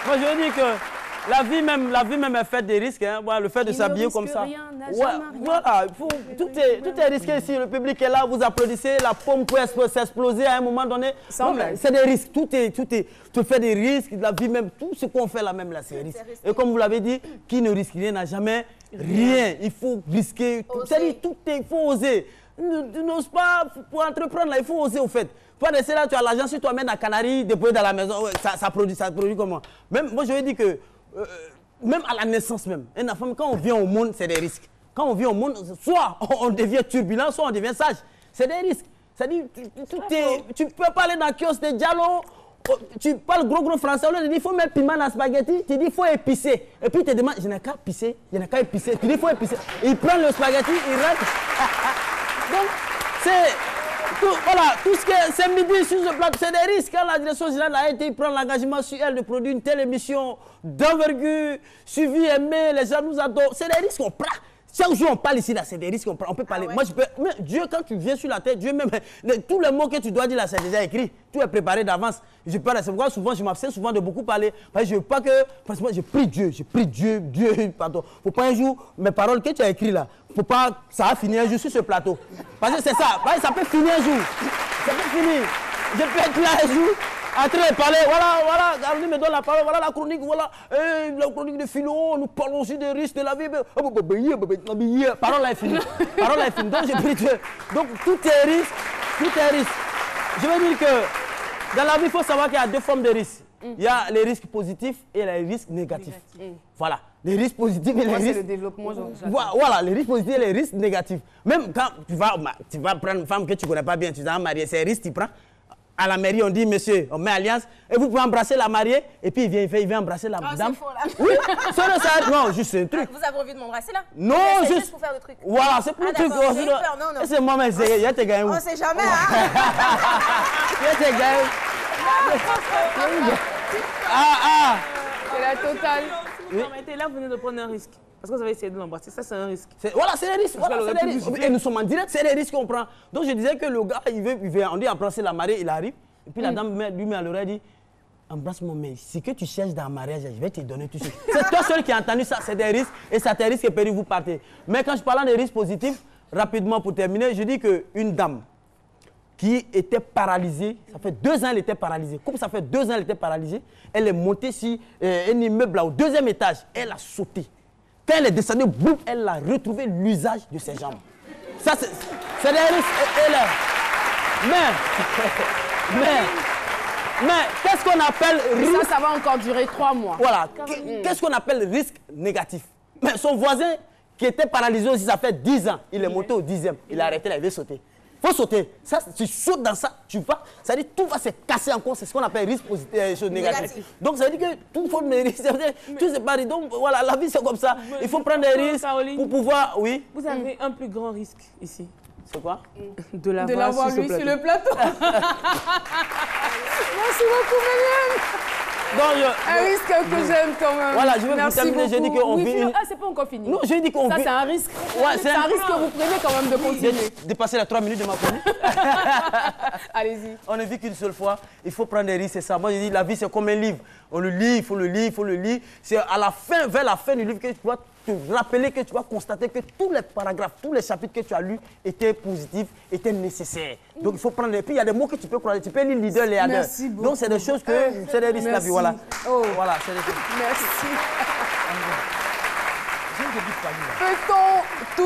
Moi, je veux dire que la vie même est faite des risques. Hein. Voilà, le fait de s'habiller comme ça. Rien, voilà, tout est risqué ici. Le public est là, vous applaudissez, la pomme peut s'exploser à un moment donné. C'est des risques. Tu fais des risques. La vie même, tout ce qu'on fait là même, là, c'est risque. Et comme vous l'avez dit, qui ne risque rien n'a jamais rien. Il faut risquer. C'est-à-dire, il faut oser. Tu n'oses pas, pour entreprendre là, il faut oser au fait. Toi, d'essayer là, tu as l'argent, si tu amènes à Canaries, déposer dans la maison, ça produit comment? Même, moi, je veux dire que, même à la naissance même, une femme, quand on vient au monde, c'est des risques. Quand on vient au monde, soit on devient turbulent, soit on devient sage. C'est des risques. C'est-à-dire, tu ne peux pas aller dans le kiosque de Diallo, tu parles gros français, on te dit il faut mettre piment dans le spaghetti, tu dis il faut épicer. Et puis tu te demandes, je n'ai qu'à épicer, tu dis il faut épicer. Il prend le spaghetti, il rentre. Donc, tout ce que c'est midi sur ce plateau, c'est des risques. Quand la direction générale a été prendre l'engagement sur elle de produire une telle émission d'envergure, suivi, aimé, les gens nous adorent. C'est des risques qu'on prend. Chaque jour on parle ici, là, c'est des risques qu'on prend. On peut parler. Moi, je peux. Mais Dieu, quand tu viens sur la tête, Dieu même. Tous les mots que tu dois dire là, c'est déjà écrit. Tout est préparé d'avance. Je parle. C'est pourquoi souvent, je m'abstiens souvent de beaucoup parler. Parce que je veux pas que. Parce que moi, je prie Dieu, pardon. Faut pas un jour, mes paroles que tu as écrites là, faut pas. Ça va finir un jour sur ce plateau. Parce que c'est ça. Ça peut finir un jour. Ça peut finir. Je peux être là un jour. En train de parler, voilà, Caroline me donne la parole, voilà la chronique, la chronique de Philo, nous parlons aussi des risques de la vie. Parole là est finie. Donc, je prie Dieu. Donc, tout est risque. Je veux dire que dans la vie, il faut savoir qu'il y a deux formes de risques. Il y a les risques positifs et les risques négatifs. Voilà, les risques positifs et les risques... le développement. Voilà, les risques positifs et les risques négatifs. Même quand tu vas prendre une femme que tu ne connais pas bien, tu vas marier, c'est un risque que tu prends. À la mairie, on dit, monsieur, on met alliance, et vous pouvez embrasser la mariée, et puis il vient embrasser la dame. C'est faux, là. Oui, non, juste un truc. Vous avez envie de m'embrasser, là? Non, juste pour faire le truc. Voilà, c'est pour le truc. J'ai eu peur, non. C'est moi, mais il y a tes gars. On sait jamais, hein? Il y a tes gars. C'est la totale. Là, vous venez de prendre un risque. Parce que vous avez essayé de l'embrasser, ça c'est un risque. Voilà, c'est des risques. Et nous sommes en direct, c'est des risques qu'on prend. Donc je disais que le gars, on dit embrasser la mariée, il arrive. Et puis la dame lui met à l'oreille, dit, embrasse-moi, mais ce que tu cherches dans le mariage, je vais te donner tout de suite. C'est toi seul qui as entendu ça, c'est des risques. Et ça te risque et péri, vous partez. Mais quand je parle des risques positifs, rapidement pour terminer, je dis qu'une dame qui était paralysée, ça fait 2 ans elle était paralysée. Comme ça fait 2 ans elle était paralysée, elle est montée sur un immeuble là, au 2e étage, elle a sauté. Quand elle est descendue, boum, elle a retrouvé l'usage de ses jambes. Ça, c'est des risques. Mais qu'est-ce qu'on appelle risque? Ça va encore durer 3 mois. Voilà. Qu'est-ce qu'on appelle risque négatif? Mais son voisin qui était paralysé aussi, ça fait 10 ans. Il est monté au 10e. Il a arrêté là, il veut sauter. Il faut sauter. Ça, tu sautes dans ça, tu vas. Ça veut dire que tout va se casser encore. C'est ce qu'on appelle risque positif, négatif. Donc ça veut dire que tout faut des risques. Tout c'est pareil. Donc voilà, la vie c'est comme ça. Il faut prendre des risques pour pouvoir. Oui. Vous avez un plus grand risque ici. C'est quoi? De l'avoir lui sur le plateau. Merci beaucoup, Méliane. Un risque que j'aime quand même. Voilà, je vais vous terminer. J'ai dit qu'on vit une... Ah, c'est pas encore fini. Non, j'ai dit qu'on vit... Ça, c'est un risque. Ouais, c'est un risque que vous prenez quand même de continuer. Dépasser les 3 minutes de ma chronique. Allez-y. On ne vit qu'une seule fois. Il faut prendre des risques, c'est ça. Moi, je dis, la vie, c'est comme un livre. On le lit, il faut le lire. C'est à la fin, vers la fin du livre, que tu dois te rappeler, que tu vas constater que tous les paragraphes, tous les chapitres que tu as lus étaient positifs, étaient nécessaires. Donc, il faut prendre des... Puis, il y a des mots que tu peux croiser. Tu peux lire leader, les adeurs. Donc, c'est des choses que... C'est des risques, la vie. Voilà. Voilà, c'est des choses. Merci. J'ai une petite famille, là. Peut-on tout